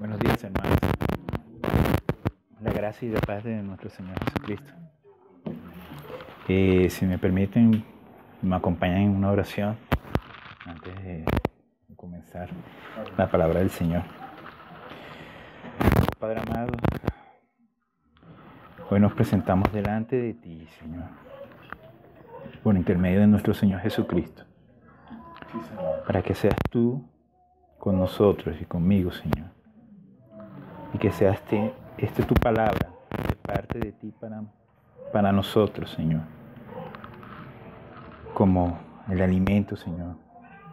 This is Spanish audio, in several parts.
Buenos días, hermanos. La gracia y la paz de nuestro Señor Jesucristo. Si me permiten, me acompañan en una oración antes de comenzar la palabra del Señor. Padre amado, hoy nos presentamos delante de ti, Señor, por intermedio de nuestro Señor Jesucristo, para que seas tú con nosotros y conmigo, Señor, y que seas tu palabra de parte de ti para nosotros, Señor, como el alimento, Señor,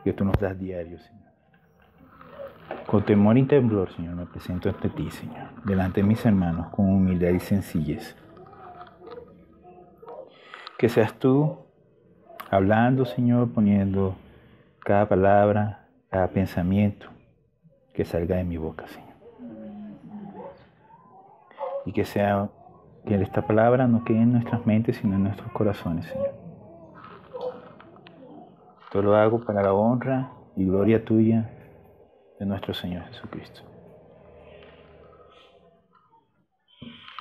que tú nos das diario, Señor. Con temor y temblor, Señor, me presento ante ti, Señor, delante de mis hermanos, con humildad y sencillez. Que seas tú hablando, Señor, poniendo cada palabra, cada pensamiento que salga de mi boca, Señor. Y que esta palabra no quede en nuestras mentes, sino en nuestros corazones, Señor. Todo lo hago para la honra y gloria tuya de nuestro Señor Jesucristo.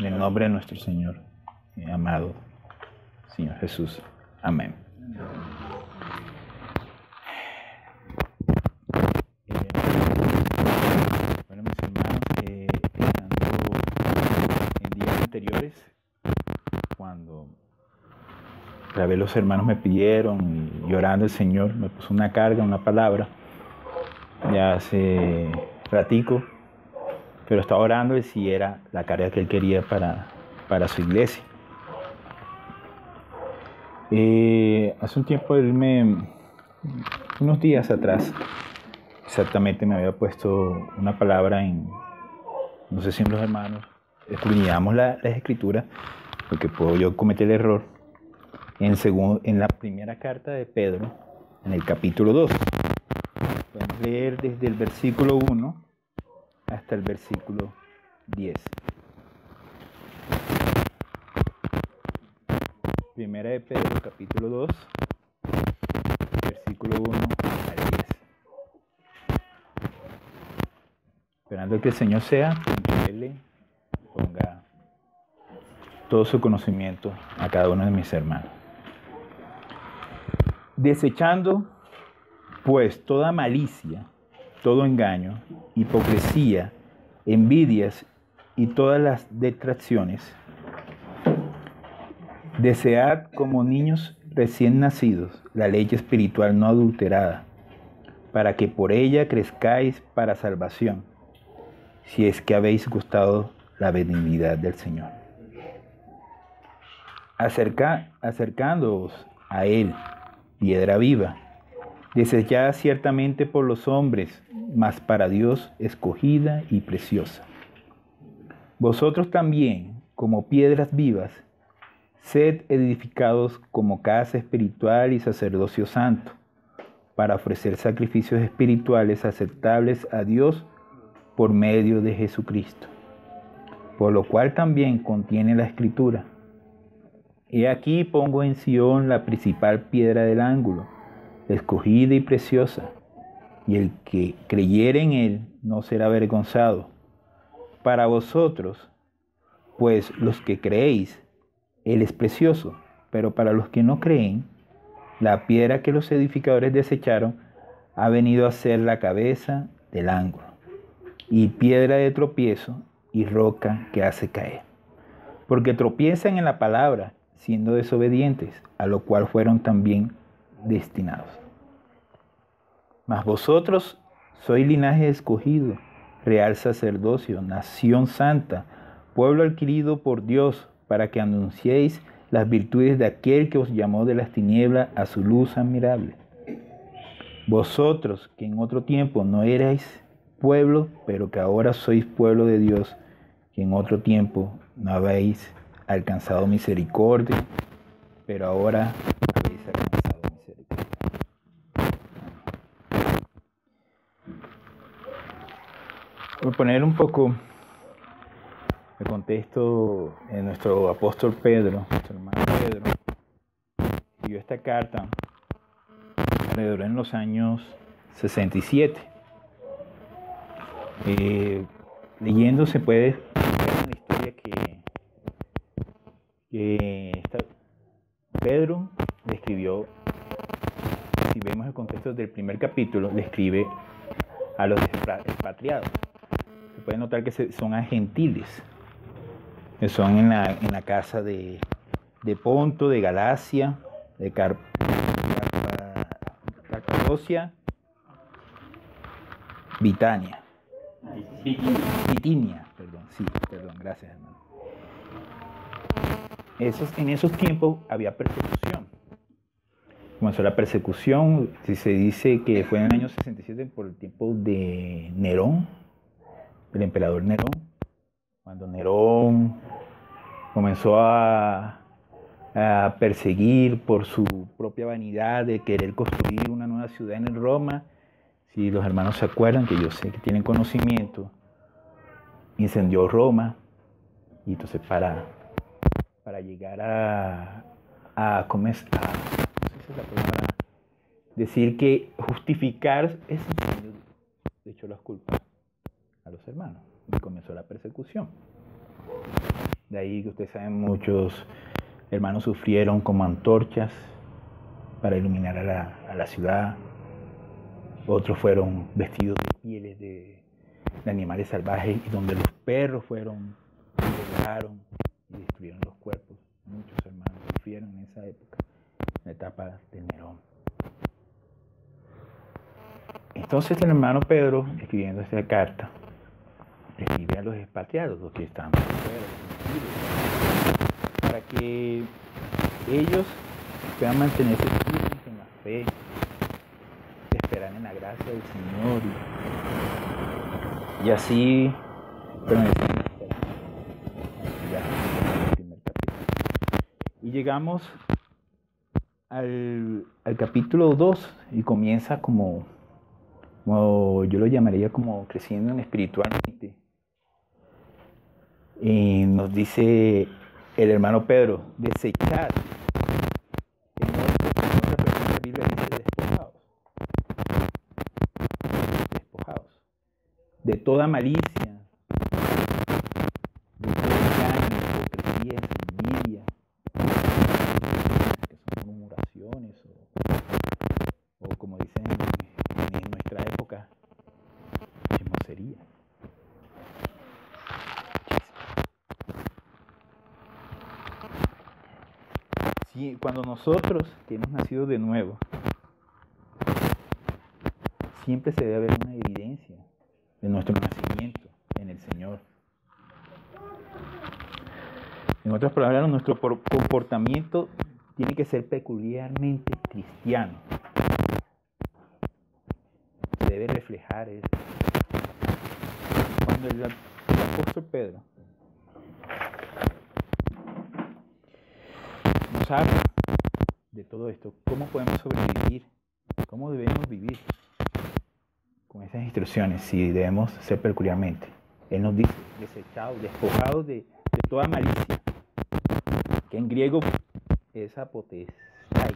En el nombre de nuestro Señor, amado Señor Jesús. Amén. Bueno, mis hermanos, en días anteriores, cuando otra vez los hermanos me pidieron, y llorando el Señor me puso una carga, una palabra, ya hace ratico, pero estaba orando y si era la carga que él quería para su iglesia. Hace un tiempo unos días atrás, exactamente me había puesto una palabra no sé si los hermanos escudriñamos las escrituras, porque puedo yo cometer el error, en la primera carta de Pedro, en el capítulo 2. Podemos leer desde el versículo 1 hasta el versículo 10. Primera de Pedro, capítulo 2, versículo 1 al 10. Esperando que el Señor sea quien Él le ponga todo su conocimiento a cada uno de mis hermanos. Desechando, pues, toda malicia, todo engaño, hipocresía, envidias y todas las detracciones, desead como niños recién nacidos la leche espiritual no adulterada, para que por ella crezcáis para salvación, si es que habéis gustado la benignidad del Señor. Acercándoos a Él, piedra viva, desechada ciertamente por los hombres, mas para Dios escogida y preciosa. Vosotros también, como piedras vivas, sed edificados como casa espiritual y sacerdocio santo, para ofrecer sacrificios espirituales aceptables a Dios por medio de Jesucristo. Por lo cual también contiene la Escritura: He aquí pongo en Sión la principal piedra del ángulo, escogida y preciosa, y el que creyere en él no será avergonzado. Para vosotros, pues los que creéis, él es precioso, pero para los que no creen, la piedra que los edificadores desecharon ha venido a ser la cabeza del ángulo, y piedra de tropiezo y roca que hace caer. Porque tropiezan en la palabra, siendo desobedientes, a lo cual fueron también destinados. Mas vosotros sois linaje escogido, real sacerdocio, nación santa, pueblo adquirido por Dios, para que anunciéis las virtudes de aquel que os llamó de las tinieblas a su luz admirable. Vosotros, que en otro tiempo no erais pueblo, pero que ahora sois pueblo de Dios, que en otro tiempo no habéis alcanzado misericordia, pero ahora habéis alcanzado misericordia. Voy a poner un poco el contexto en nuestro apóstol Pedro, nuestro hermano Pedro, escribió esta carta alrededor en los años 67. leyendo se puede ver en la historia Pedro le escribió, si vemos el contexto del primer capítulo, le escribe a los expatriados. Se puede notar que son a gentiles, que son en la casa de Ponto, de Galacia, de Capadocia, Bitinia, perdón, gracias, hermano. En esos tiempos había persecución. Comenzó la persecución, se dice que fue en el año 67 por el tiempo de Nerón, del emperador Nerón, cuando Nerón comenzó a perseguir por su propia vanidad de querer construir una nueva ciudad en Roma. Si los hermanos se acuerdan, que yo sé que tienen conocimiento, incendió Roma, y entonces para llegar a decir que justificar ese incendio, le echó las culpas a los hermanos y comenzó la persecución. De ahí que ustedes saben, muchos hermanos sufrieron como antorchas para iluminar a la ciudad. Otros fueron vestidos de pieles de animales salvajes, y donde los perros fueron y devoraron y destruyeron los cuerpos. Muchos hermanos sufrieron en esa época, en la etapa de Nerón. Entonces el hermano Pedro, escribiendo esta carta, escribe a los expatriados, los que estaban fuera, para que ellos puedan mantenerse firmes en la fe, esperar en la gracia del Señor y así permanecer en la esperanza. Ya, el primer capítulo. Y llegamos al capítulo 2 y comienza como yo lo llamaría como creciendo espiritualmente. Y nos dice el hermano Pedro, desechad. En otra versión de la Biblia dice despojaos de toda malicia, de todo engaño, hipocresía, envidia, que son murmuraciones o como dicen en nuestra época, chismosería. Sí, cuando nosotros que hemos nacido de nuevo, siempre se debe haber una evidencia de nuestro nacimiento en el Señor. En otras palabras, nuestro comportamiento tiene que ser peculiarmente cristiano. Se debe reflejar eso. Cuando el apóstol Pedro nos habla de todo esto, cómo podemos sobrevivir, cómo debemos vivir con esas instrucciones, si debemos ser peculiarmente. Él nos dice, desechados, despojados de toda malicia, que en griego es apotestai,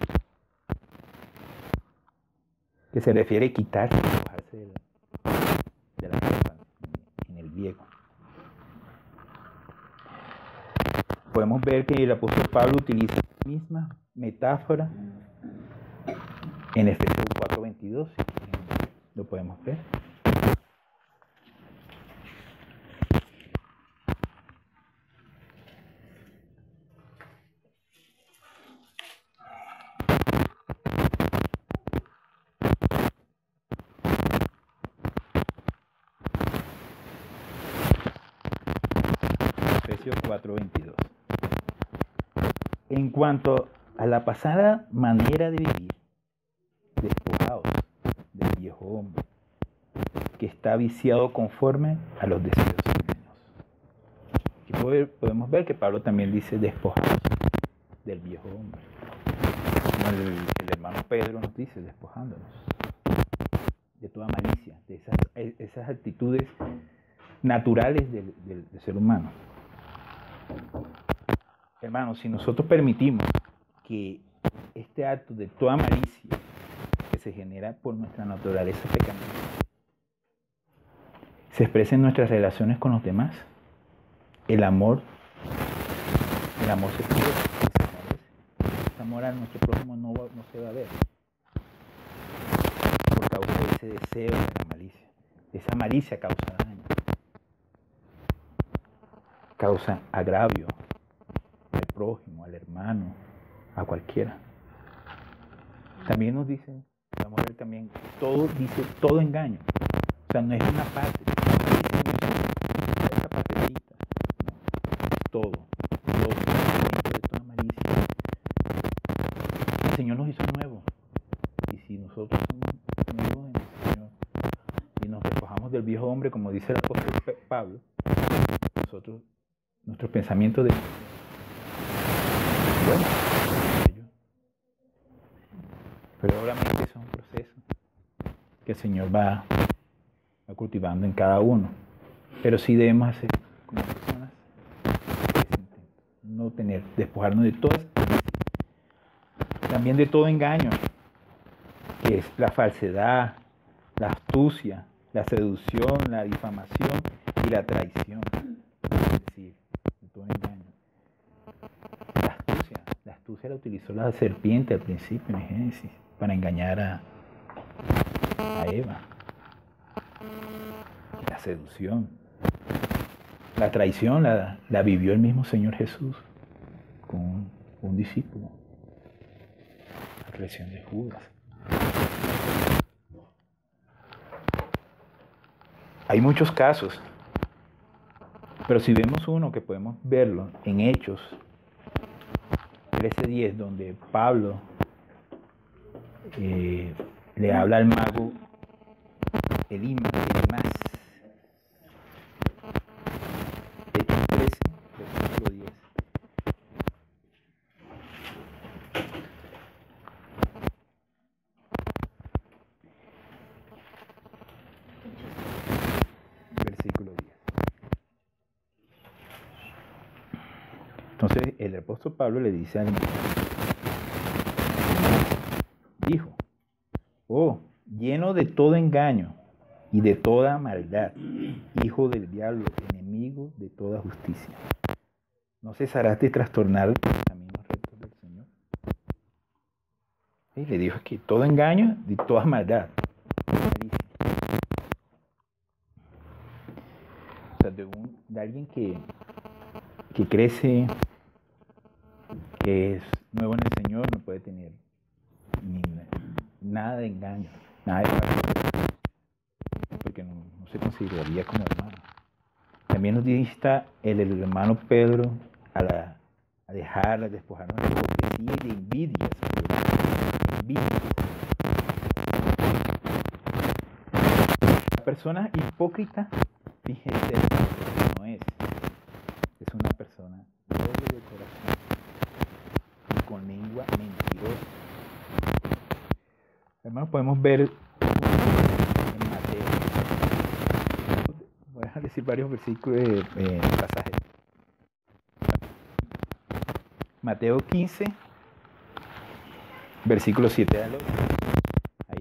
que se refiere a quitarse, despojarse de la ropa en el griego. Podemos ver que el apóstol Pablo utiliza la misma metáfora en Efesios 4:22. Lo podemos ver. Efesios 4:22. En cuanto a la pasada manera de vivir, despojaos del viejo hombre, que está viciado conforme a los deseos humanos. Aquí podemos ver que Pablo también dice despojaos del viejo hombre. El hermano Pedro nos dice despojándonos de toda malicia, de esas actitudes naturales del ser humano. Hermanos, si nosotros permitimos que este acto de toda malicia que se genera por nuestra naturaleza pecaminosa se expresa en nuestras relaciones con los demás. El amor se pierde, ese amor a nuestro prójimo no se va a ver por causa de ese deseo de la malicia. Esa malicia causa daño, causa agravio al prójimo, al hermano, a cualquiera. También nos dice, vamos a ver también, dice todo engaño. O sea, no es una parte, esa partecita, no, todo de toda malicia. El Señor nos hizo nuevos, y si nosotros somos nuevos en el Señor y nos despojamos del viejo hombre, como dice el apóstol Pablo, nuestros pensamientos de bueno, pero obviamente eso es un proceso que el Señor va cultivando en cada uno, pero sí debemos hacer como personas no despojarnos de todas, también de todo engaño, que es la falsedad, la astucia, la seducción, la difamación y la traición. Es decir, de todo engaño. La astucia la utilizó la serpiente al principio en Génesis para engañar a Eva. La seducción, la traición la vivió el mismo Señor Jesús con un discípulo. La traición de Judas. Hay muchos casos, pero si vemos uno que podemos verlo en Hechos 13:10, donde Pablo le habla al mago Elimas. Hechos 13, versículo 10. Versículo 10. Entonces el apóstol Pablo le dice al mago, dijo, oh, lleno de todo engaño y de toda maldad, hijo del diablo, enemigo de toda justicia, ¿no cesarás de trastornar los caminos rectos del Señor? Y le dijo que todo engaño y toda maldad, malicia. O sea, de alguien que crece, que es nuevo en el Señor, no puede tener nada de engaño, nada de falsedad, porque no se consideraría como hermano. También nos dice el hermano Pedro a despojarnos de hipocresía y de envidias. La persona hipócrita, fíjese, no es una persona doble de corazón y con lengua mentirosa. Hermanos, podemos ver en Mateo. Voy a decir varios versículos, pasajes. Mateo 15, versículo 7 al 8. Ahí.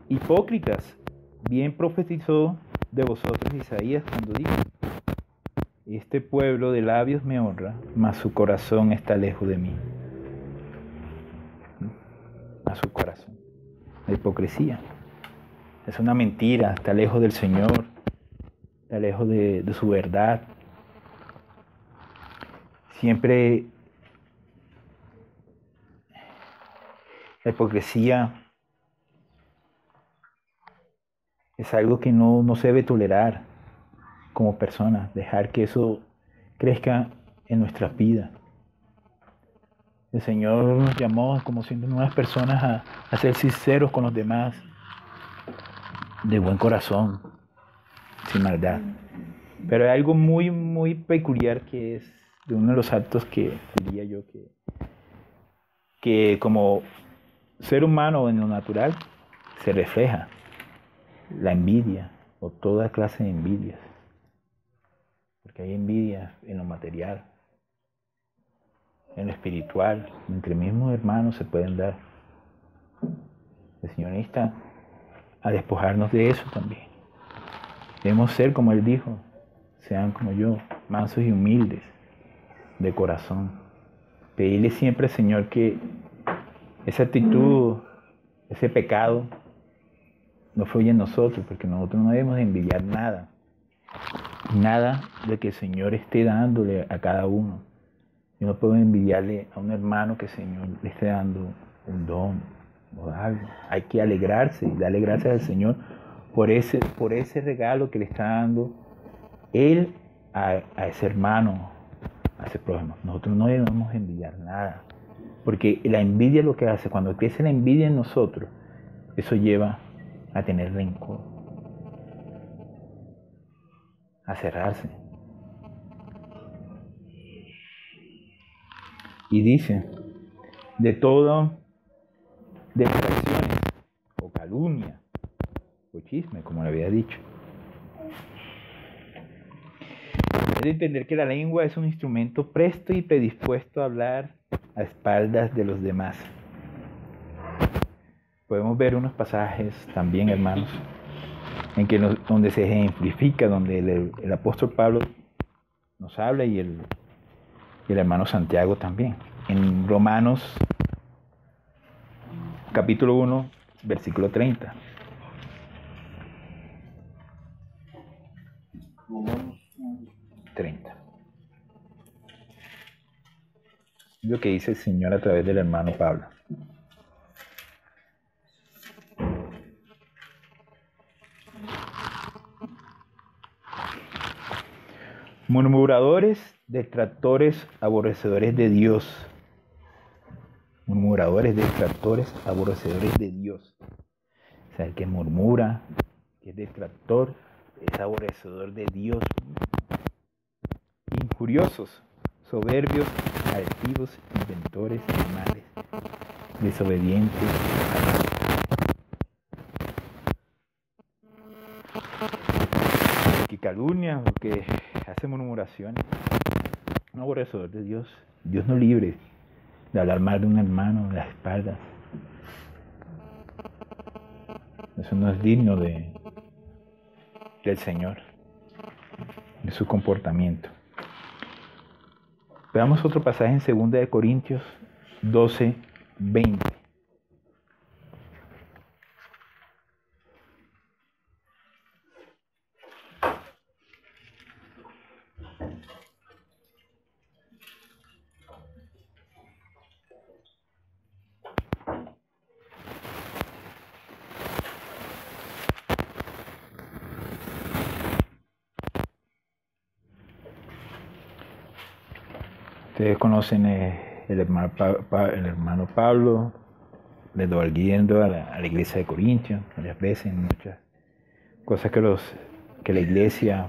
Hipócritas, bien profetizó de vosotros Isaías cuando dijo, este pueblo de labios me honra, mas su corazón está lejos de mí. A su corazón. La hipocresía es una mentira, está lejos del Señor, está lejos de su verdad. Siempre la hipocresía es algo que no se debe tolerar como personas, dejar que eso crezca en nuestras vidas. El Señor nos llamó como siendo nuevas personas a ser sinceros con los demás, de buen corazón, sin maldad. Pero hay algo muy, muy peculiar que es de uno de los actos que diría yo que como ser humano en lo natural se refleja la envidia o toda clase de envidias. Porque hay envidia en lo material, en lo espiritual, entre mismos hermanos se pueden dar. El Señor está a despojarnos de eso también. Debemos ser como Él dijo, sean como yo, mansos y humildes de corazón. Pedirle siempre al Señor que esa actitud, ese pecado, no fluya en nosotros, porque nosotros no debemos de envidiar nada. Nada de que el Señor esté dándole a cada uno. Yo no puedo envidiarle a un hermano que el Señor le esté dando un don o algo. Hay que alegrarse y darle gracias al Señor por ese regalo que le está dando Él a ese hermano, a ese prójimo. Nosotros no debemos envidiar nada. Porque la envidia es lo que hace. Cuando crece la envidia en nosotros, eso lleva a tener rencor, a cerrarse. Y dice, de todo, distracciones o calumnia o chisme, como le había dicho. Es de entender que la lengua es un instrumento presto y predispuesto a hablar a espaldas de los demás. Podemos ver unos pasajes también, hermanos, en que donde se ejemplifica, donde el apóstol Pablo nos habla y el hermano Santiago también. En Romanos capítulo 1, versículo 30. Es lo que dice el Señor a través del hermano Pablo. Murmuradores, detractores, aborrecedores de Dios. Murmuradores, detractores, aborrecedores de Dios. O sea, el que murmura, que es detractor, es aborrecedor de Dios. Injuriosos, soberbios, altivos, inventores de males, desobedientes. El que calumnia o que hace murmuraciones, un aborrecedor de Dios. Dios no libre de hablar mal de un hermano de las espaldas. Eso no es digno del Señor, de su comportamiento. Veamos otro pasaje en 2 Corintios 12, 20. Ustedes conocen el hermano Pablo, le volviendo a la iglesia de Corintios varias veces, muchas cosas que la iglesia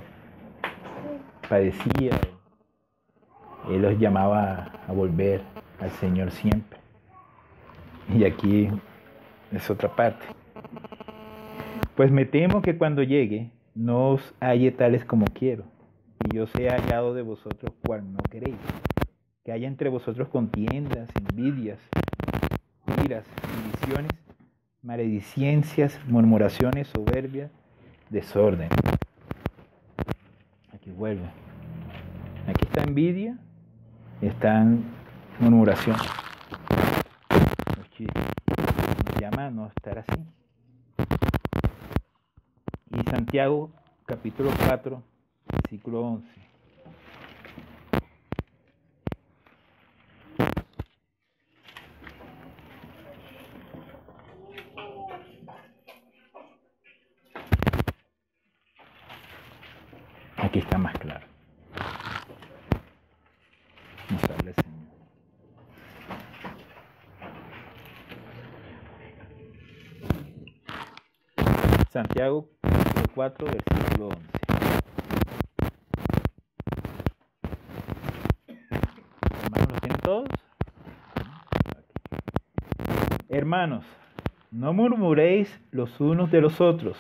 padecía. Él los llamaba a volver al Señor siempre. Y aquí es otra parte. Pues me temo que cuando llegue no os halle tales como quiero, y yo sea hallado de vosotros cual no queréis. Que haya entre vosotros contiendas, envidias, iras, divisiones, maledicencias, murmuraciones, soberbias, desorden. Aquí vuelve. Aquí está envidia, está murmuración. Nos llama a no estar así. Y Santiago, capítulo 4, versículo 11. Aquí está más claro. Nos habla el Señor. Santiago 4, versículo 11. Hermanos, no murmuréis los unos de los otros.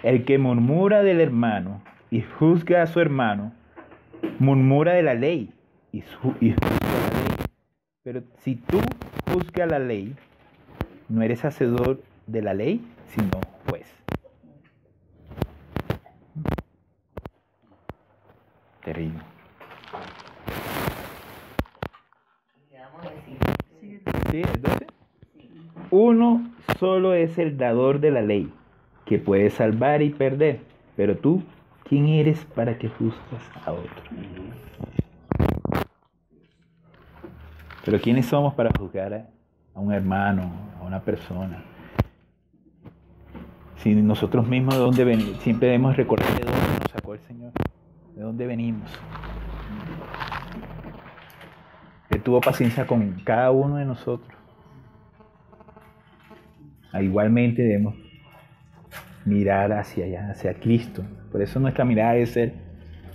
El que murmura del hermano y juzga a su hermano, murmura de la ley y juzga la ley. Pero si tú juzgas la ley, no eres hacedor de la ley, sino juez. Terrible. ¿Sí? ¿12? Uno solo es el dador de la ley, que puede salvar y perder. Pero tú, ¿quién eres para que juzgas a otro? Pero ¿quiénes somos para juzgar a un hermano, a una persona? Si nosotros mismos de dónde venimos, siempre debemos recordar de dónde nos sacó el Señor, de dónde venimos. Él tuvo paciencia con cada uno de nosotros. Igualmente debemos mirar hacia allá, hacia Cristo. Por eso nuestra mirada debe ser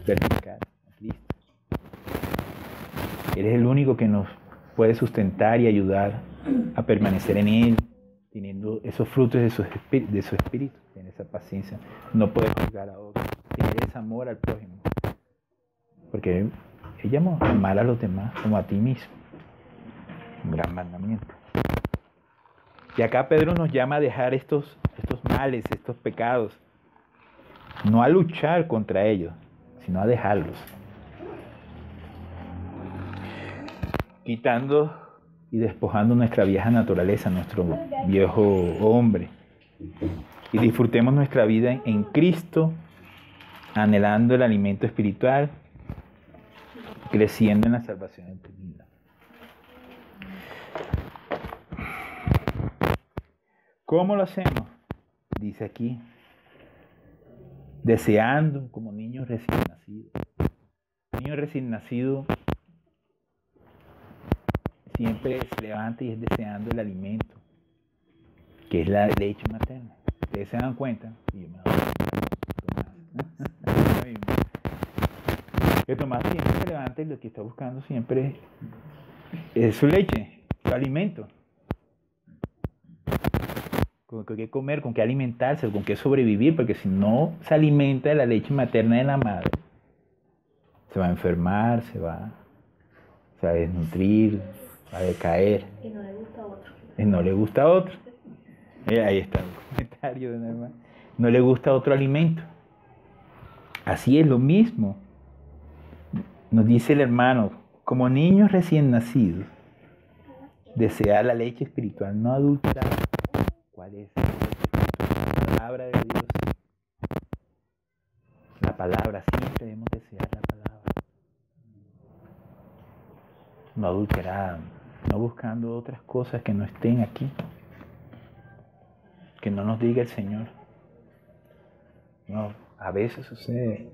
vertical a Cristo. Él es el único que nos puede sustentar y ayudar a permanecer en Él, teniendo esos frutos de su espíritu, en esa paciencia. No puede juzgar a otros, tener ese amor al prójimo. Porque Él llama a amar a los demás como a ti mismo. Un gran mandamiento. Y acá Pedro nos llama a dejar estos males, estos pecados. No a luchar contra ellos, sino a dejarlos. Quitando y despojando nuestra vieja naturaleza, nuestro viejo hombre. Y disfrutemos nuestra vida en Cristo, anhelando el alimento espiritual, creciendo en la salvación entendida. ¿Cómo lo hacemos? Dice aquí, deseando como niños recién nacidos. Niño recién nacido siempre se levanta y es deseando el alimento, que es la leche materna. Ustedes se dan cuenta, y yo me doy cuenta, que Tomás siempre se levanta y lo que está buscando siempre es su leche, su alimento. Con qué comer, con qué alimentarse, con qué sobrevivir, porque si no se alimenta de la leche materna de la madre, se va a enfermar, se va a desnutrir, va a decaer. Y no le gusta a otro. Y no le gusta a otro. Ahí está el comentario de una hermana. No le gusta otro alimento. Así es lo mismo. Nos dice el hermano, como niños recién nacidos, desear la leche espiritual no adulterada. ¿Cuál es? La palabra de Dios. La palabra, siempre debemos desear la palabra. No adulterada, no buscando otras cosas que no estén aquí. Que no nos diga el Señor. No, a veces sucede,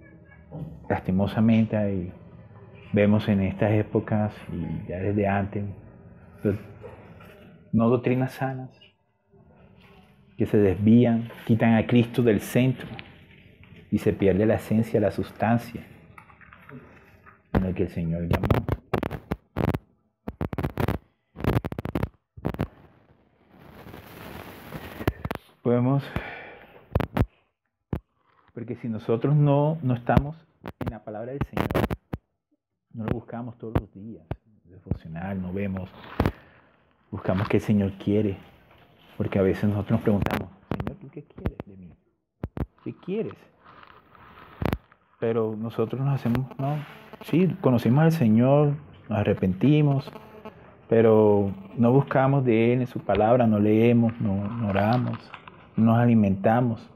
lastimosamente, ahí vemos en estas épocas y ya desde antes, no doctrinas sanas, que se desvían, quitan a Cristo del centro y se pierde la esencia, la sustancia en la que el Señor llamó. Podemos, porque si nosotros no estamos en la palabra del Señor, no lo buscamos todos los días, devocional, no vemos, buscamos qué el Señor quiere, porque a veces nosotros nos preguntamos, Señor, ¿tú qué quieres de mí? ¿Qué quieres? Pero nosotros nos hacemos, no, sí, conocimos al Señor, nos arrepentimos, pero no buscamos de Él en su palabra, no leemos, no oramos, no nos alimentamos.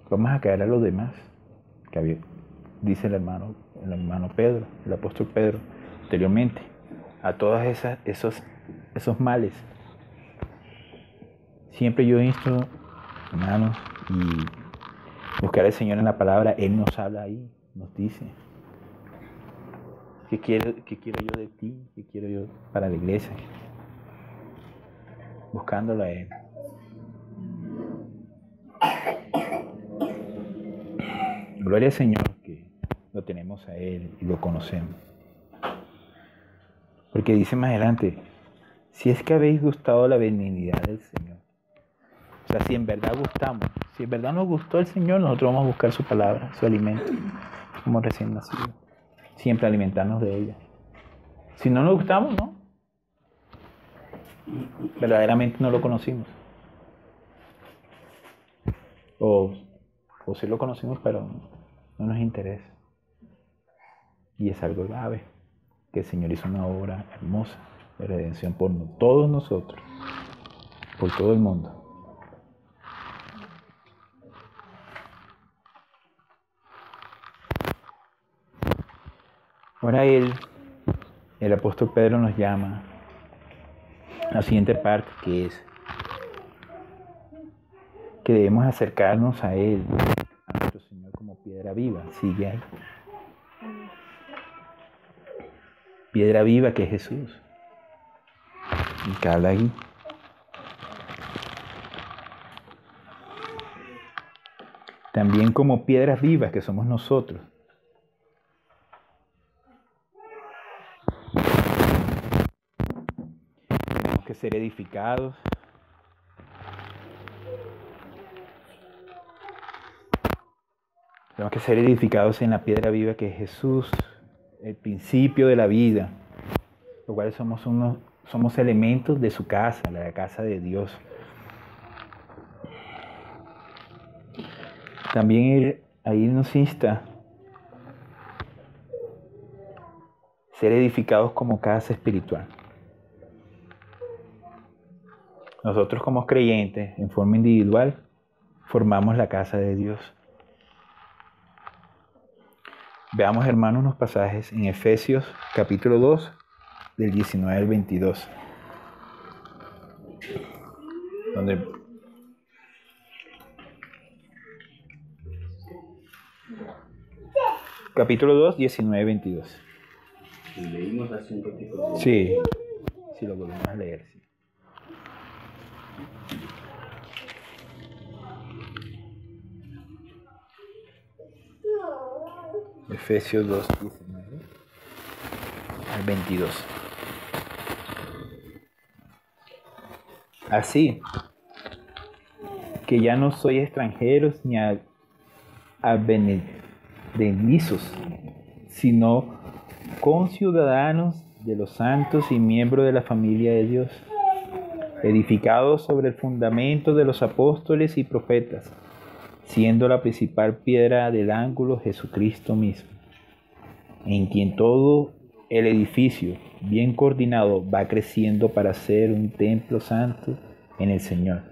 Vamos a caer a los demás, que dice el hermano Pedro, el apóstol Pedro, anteriormente, a todos esos males. Siempre yo insto, hermanos, y buscar al Señor en la palabra. Él nos habla ahí, nos dice, ¿qué quiero yo de ti? ¿Qué quiero yo para la iglesia? Buscándolo a Él. Gloria al Señor que lo tenemos a Él y lo conocemos. Porque dice más adelante, Si es que habéis gustado la benignidad del Señor. O sea, si en verdad gustamos, si en verdad nos gustó el Señor, nosotros vamos a buscar su palabra, su alimento, como recién nacidos. Siempre alimentarnos de ella. Si no nos gustamos, no. Verdaderamente no lo conocimos. O sí lo conocimos, pero no nos interesa. Y es algo grave, que el Señor hizo una obra hermosa de redención por todos nosotros, por todo el mundo. Ahora el apóstol Pedro nos llama a la siguiente parte, que es que debemos acercarnos a Él, a nuestro Señor, como piedra viva. Sigue ahí. Piedra viva que es Jesús. Y que habla ahí. También como piedras vivas que somos nosotros. Tenemos que ser edificados. Tenemos que ser edificados en la piedra viva que es Jesús, el principio de la vida, los cuales somos elementos de su casa, la casa de Dios. También ahí nos insta ser edificados como casa espiritual. Nosotros como creyentes, en forma individual, formamos la casa de Dios. Veamos, hermanos, unos pasajes en Efesios capítulo 2, del 19 al 22. Capítulo 2, 19 22. Y leímos hace un ratito. Sí, lo volvemos a leer. Sí. Efesios 2, 19 al 22. Así que ya no sois extranjeros ni advenedizos, sino conciudadanos de los santos y miembros de la familia de Dios, edificados sobre el fundamento de los apóstoles y profetas, siendo la principal piedra del ángulo Jesucristo mismo, en quien todo el edificio, bien coordinado, va creciendo para ser un templo santo en el Señor,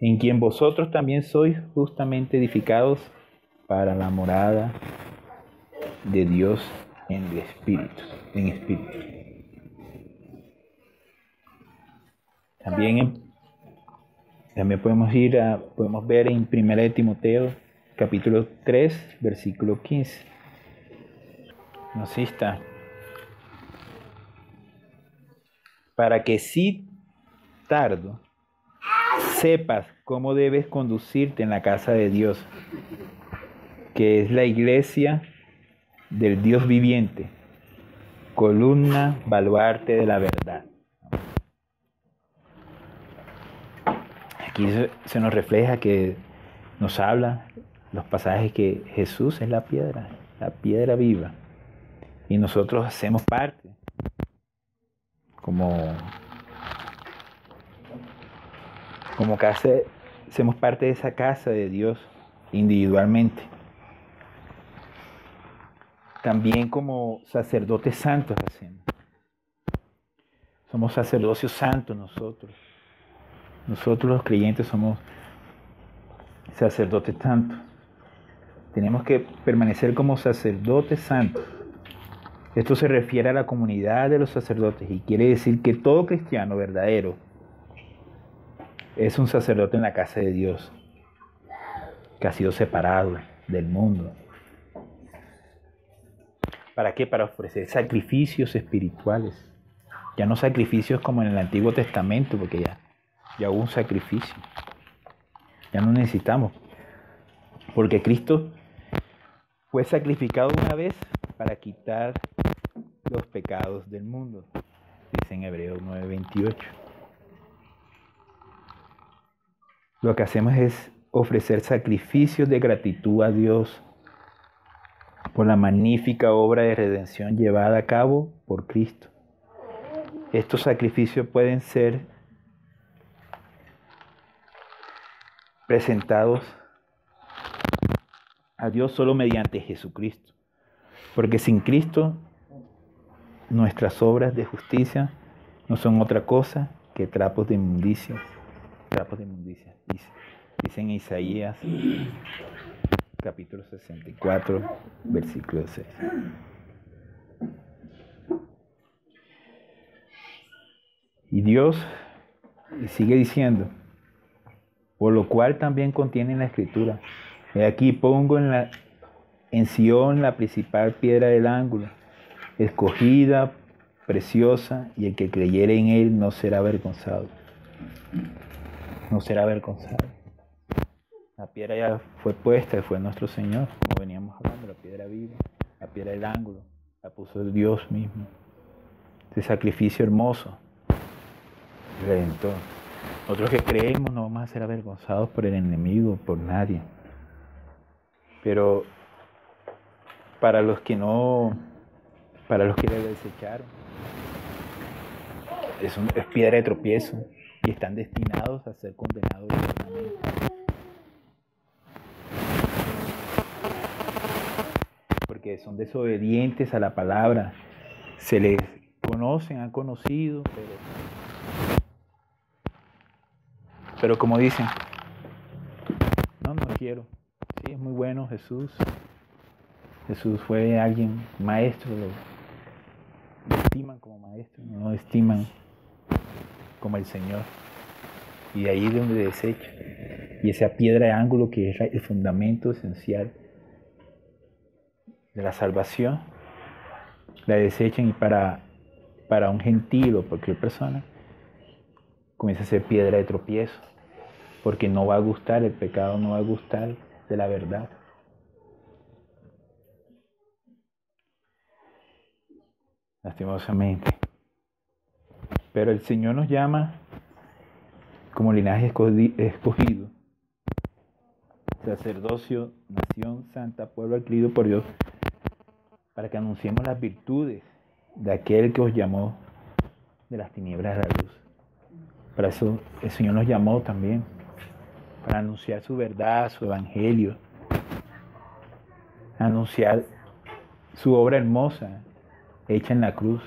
en quien vosotros también sois justamente edificados para la morada de Dios en el Espíritu. También podemos ver en 1 de Timoteo, capítulo 3, versículo 15. Nos insta para que si tardo, sepas cómo debes conducirte en la casa de Dios, que es la iglesia del Dios viviente, columna, baluarte de la verdad. Aquí se nos refleja que nos habla los pasajes que Jesús es la piedra viva, y nosotros hacemos parte como casa, hacemos parte de esa casa de Dios individualmente. También como sacerdotes santos hacemos. Somos sacerdocio santo nosotros. Nosotros los creyentes somos sacerdotes santos. Tenemos que permanecer como sacerdotes santos. Esto se refiere a la comunidad de los sacerdotes y quiere decir que todo cristiano verdadero es un sacerdote en la casa de Dios, que ha sido separado del mundo. ¿Para qué? Para ofrecer sacrificios espirituales. Ya no sacrificios como en el Antiguo Testamento, porque ya hubo un sacrificio. Ya no necesitamos. Porque Cristo fue sacrificado una vez para quitar los pecados del mundo. dice en Hebreos 9:28. Lo que hacemos es ofrecer sacrificios de gratitud a Dios por la magnífica obra de redención llevada a cabo por Cristo. Estos sacrificios pueden ser presentados a Dios solo mediante Jesucristo, porque sin Cristo nuestras obras de justicia no son otra cosa que trapos de inmundicia. Trapos de inmundicia, dice en Isaías capítulo 64, versículo 6. Y Dios sigue diciendo, por lo cual también contiene la Escritura: he aquí pongo en Sión la principal piedra del ángulo, escogida, preciosa, y el que creyere en él no será avergonzado. No será avergonzado. La piedra ya fue puesta y fue nuestro Señor, como veníamos hablando, la piedra viva, la piedra del ángulo, la puso Dios mismo. Ese sacrificio hermoso, redentor. Nosotros que creemos no vamos a ser avergonzados por el enemigo, por nadie. Pero para los que le desecharon, es piedra de tropiezo y están destinados a ser condenados eternamente. Porque son desobedientes a la palabra, se les conocen, han conocido, pero como dicen, no quiero. Sí, es muy bueno Jesús. Jesús fue alguien maestro, lo estiman como maestro, no lo estiman como el Señor. Y de ahí es donde desecha. Y esa piedra de ángulo que es el fundamento esencial de la salvación, la desechan, y para un gentil o cualquier persona comienza a ser piedra de tropiezo, porque no va a gustar, el pecado no va a gustar de la verdad. Lastimosamente. Pero el Señor nos llama como linaje escogido, sacerdocio, nación santa, pueblo adquirido por Dios, para que anunciemos las virtudes de aquel que os llamó de las tinieblas a la luz. Para eso el Señor nos llamó también, para anunciar su verdad, su evangelio, anunciar su obra hermosa hecha en la cruz.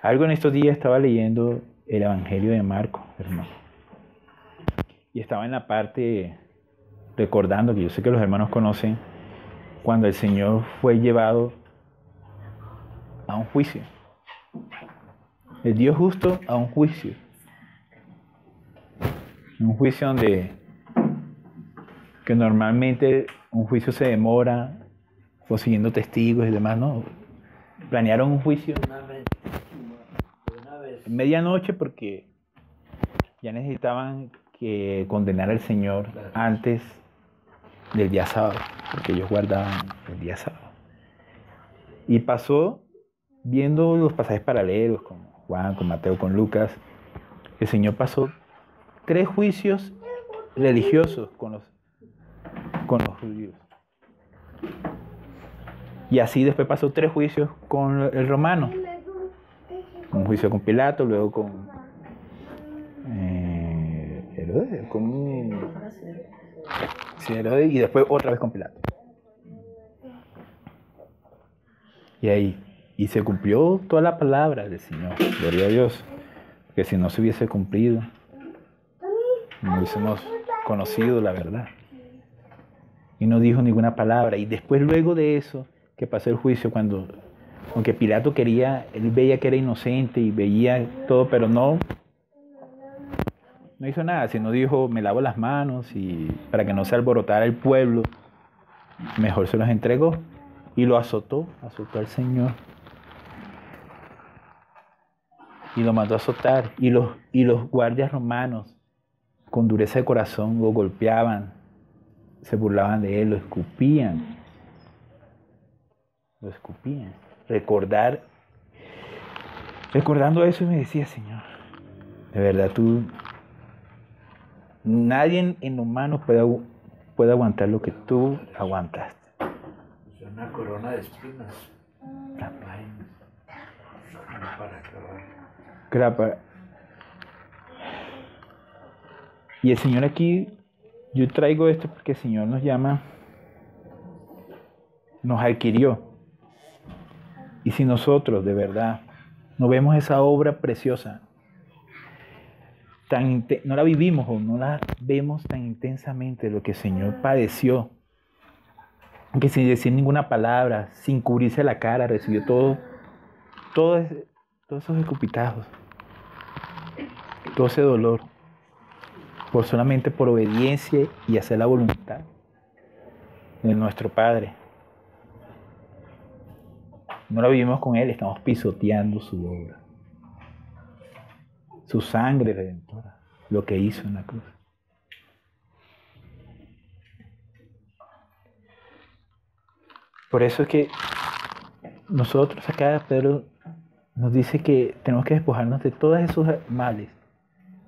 Algo en estos días estaba leyendo el Evangelio de Marcos, hermano. Y estaba en la parte recordando, que yo sé que los hermanos conocen, cuando el Señor fue llevado a un juicio. El Dios justo a un juicio. Un juicio que normalmente un juicio se demora consiguiendo testigos y demás, ¿no? Planearon un juicio en medianoche porque ya necesitaban que condenar al Señor antes del día sábado, porque ellos guardaban el día sábado. Y pasó, viendo los pasajes paralelos con Juan, con Mateo, con Lucas, el Señor pasó 3 juicios religiosos con los judíos. Y así después pasó 3 juicios con el romano. Un juicio con Pilato, luego con Herodes, Herodes, y después otra vez con Pilato. Y se cumplió toda la palabra del Señor, gloria a Dios, porque si no se hubiese cumplido, no hubiésemos conocido la verdad. Y no dijo ninguna palabra. Y después, luego de eso, que pasó el juicio, aunque Pilato él veía que era inocente y veía todo, pero no hizo nada, sino dijo, me lavo las manos, y para que no se alborotara el pueblo, mejor se los entregó y lo azotó al Señor. Y lo mandó a azotar. Y los guardias romanos, con dureza de corazón, lo golpeaban, se burlaban de él, lo escupían. lo escupían. Recordando eso me decía, Señor, de verdad nadie en lo humano puede aguantar lo que tú aguantaste. Es una corona de espinas. Para acabar. Y el Señor aquí, yo traigo esto porque el Señor nos llama, nos adquirió. Y si nosotros de verdad no vemos esa obra preciosa, no la vivimos o no la vemos tan intensamente, lo que el Señor padeció, que sin decir ninguna palabra, sin cubrirse la cara, recibió todos esos escupitajos, todo ese dolor, solamente por obediencia y hacer la voluntad de nuestro Padre. No la vivimos con Él, estamos pisoteando su obra, su sangre redentora, lo que hizo en la cruz. Por eso es que nosotros acá, Pedro nos dice que tenemos que despojarnos de todos esos males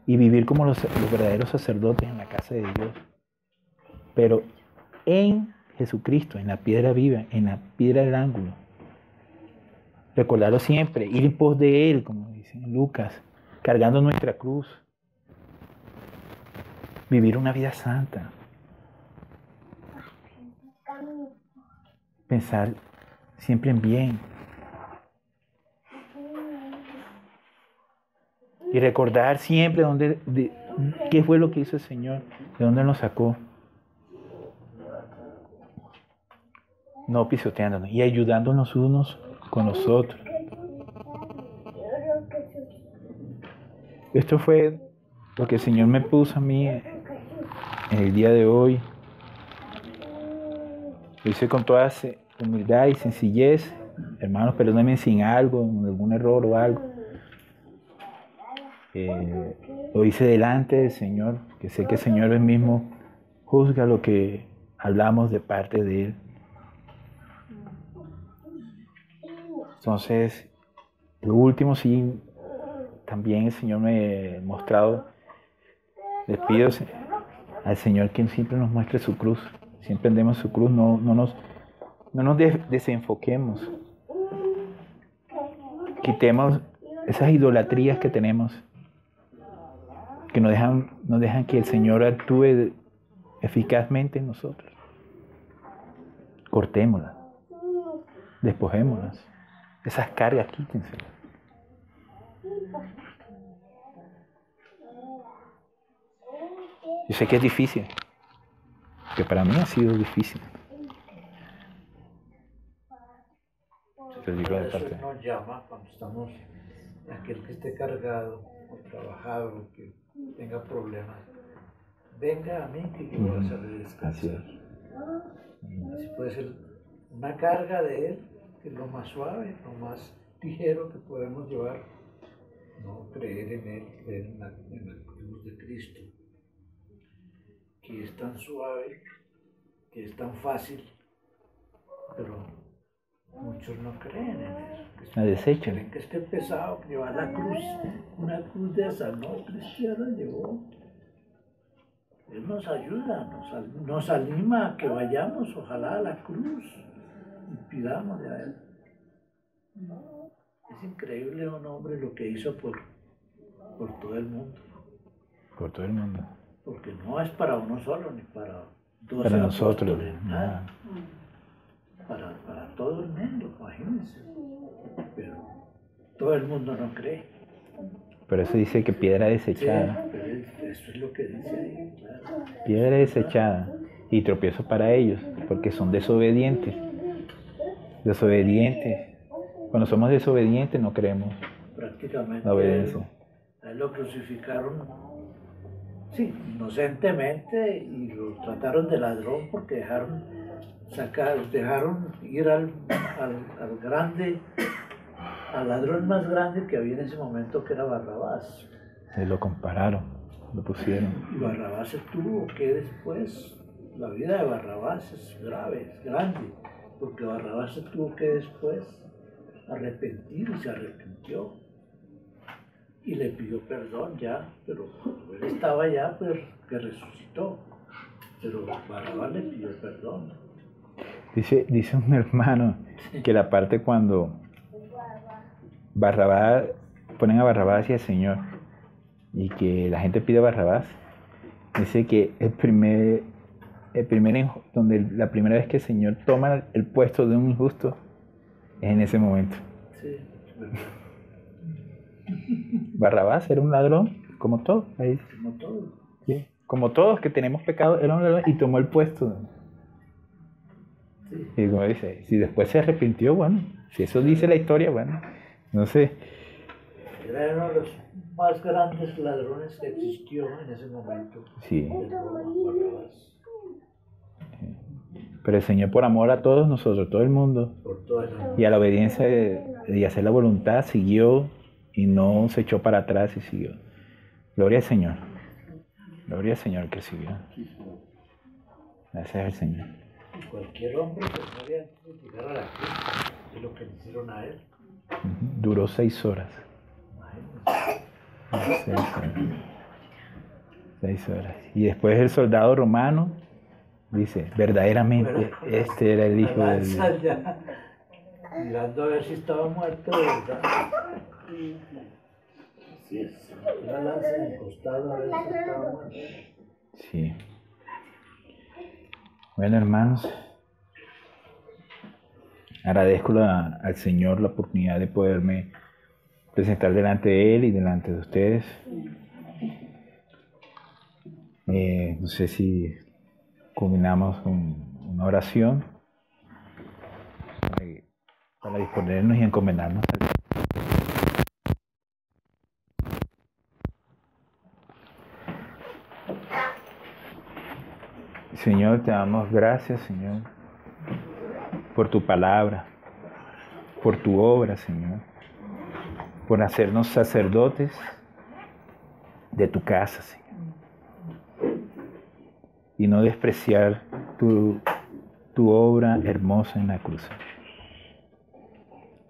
y vivir como los verdaderos sacerdotes en la casa de Dios. Pero en Jesucristo, en la piedra viva, en la piedra del ángulo. Recordarlo siempre, ir en pos de Él, como dice en Lucas, cargando nuestra cruz. Vivir una vida santa. Pensar siempre en bien. Y recordar siempre qué fue lo que hizo el Señor, de dónde nos sacó. No pisoteándonos y ayudándonos unos con los otros. Esto fue lo que el Señor me puso a mí en el día de hoy. Lo hice con toda humildad y sencillez. Hermanos, perdónenme sin algún error o algo. Lo hice delante del Señor, que sé que el Señor él mismo juzga lo que hablamos de parte de Él. Entonces, lo último sí, también el Señor me ha mostrado, les pido al Señor que siempre nos muestre su cruz, siempre andemos su cruz, no nos desenfoquemos, quitemos esas idolatrías que tenemos, que no dejan que el Señor actúe eficazmente en nosotros. Cortémoslas, despojémoslas, esas cargas quítense. Yo sé que es difícil, que para mí ha sido difícil. Te digo de parte. Nos llama cuando estamos, aquel que esté cargado o trabajado, que tenga problemas, venga a mí que yo voy a hacerle descansar. Así puede ser una carga de Él, que es lo más suave, lo más ligero que podemos llevar. No creer en Él, creer en la cruz de Cristo, que es tan suave, que es tan fácil, pero muchos no creen en eso. La desechan. Creen que es que es pesado llevar la cruz, una cruz de esa, no, Cristo la llevó. Él nos ayuda, nos anima a que vayamos, ojalá, a la cruz y pidámosle a Él. Es increíble un hombre lo que hizo por todo el mundo. Por todo el mundo. Porque no es para uno solo, ni para 12 para nosotros, apóstoles, nada. Para todo el mundo, imagínense. Pero todo el mundo no cree. Pero eso dice que piedra desechada. Sí, pero eso es lo que dice ahí, claro. Piedra desechada y tropiezo para ellos, porque son desobedientes. Desobedientes. Cuando somos desobedientes no creemos. Prácticamente. La obediencia. A él lo crucificaron, sí, inocentemente, y lo trataron de ladrón porque dejaron ir al ladrón más grande que había en ese momento, que era Barrabás. Se lo compararon, lo pusieron. Y Barrabás se tuvo que después, la vida de Barrabás es grave, es grande, porque Barrabás se tuvo que después arrepentir y se arrepintió. Y le pidió perdón ya, pero él estaba ya, pues, que resucitó. Pero Barrabás le pidió perdón. Dice un hermano que la parte cuando Barrabás, ponen a Barrabás y al Señor, y que la gente pide a Barrabás, dice que donde la primera vez que el Señor toma el puesto de un injusto es en ese momento. Sí, verdad. Barrabás era un ladrón, como todos. Ahí. Como todo. Sí. Como todos que tenemos pecado, era un ladrón y tomó el puesto. Sí. Y como dice, si después se arrepintió, bueno, si eso dice la historia, bueno, no sé. Era uno de los más grandes ladrones que existió en ese momento. Sí. En Roma, Barrabás. Pero el Señor, por amor a todos nosotros, todo el mundo, Por toda la... y a la obediencia y hacer la voluntad, siguió y no se echó para atrás y siguió. Gloria al Señor. Gloria al Señor que siguió. Gracias al Señor. Cualquier hombre que no había antes de llegar a la cruz, es lo que le hicieron a él. Duró 6 horas. Imagínense. 6 horas. Y después el soldado romano dice, verdaderamente este era el Hijo de Dios. Ya, mirando a ver si estaba muerto, ¿verdad? Así es. La lanza en el costado a ver si estaba muerto. Sí. Bueno, hermanos, agradezco al Señor la oportunidad de poderme presentar delante de Él y delante de ustedes. No sé si combinamos una oración para disponernos y encomendarnos al Señor. Señor, te damos gracias, Señor, por tu palabra, por tu obra, Señor, por hacernos sacerdotes de tu casa, Señor, y no despreciar tu obra hermosa en la cruz.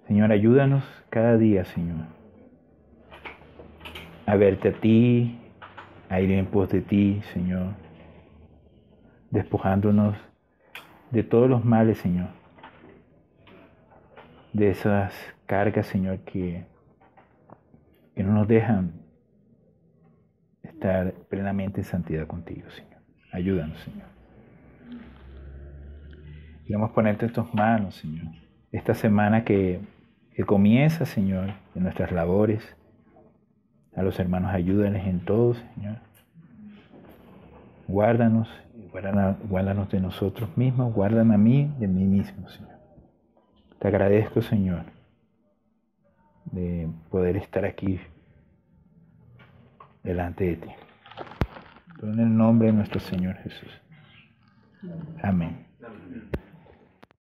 Señor, ayúdanos cada día, Señor, a verte a ti, a ir en pos de ti, Señor, despojándonos de todos los males, Señor, de esas cargas, Señor, que no nos dejan estar plenamente en santidad contigo, Señor. Ayúdanos, Señor. Queremos ponerte en tus manos, Señor, esta semana que comienza, Señor, en nuestras labores. A los hermanos ayúdales en todo, Señor. Guárdanos, guárdanos de nosotros mismos, guárdame a mí de mí mismo, Señor. Te agradezco, Señor, de poder estar aquí delante de ti. En el nombre de nuestro Señor Jesús. Amén.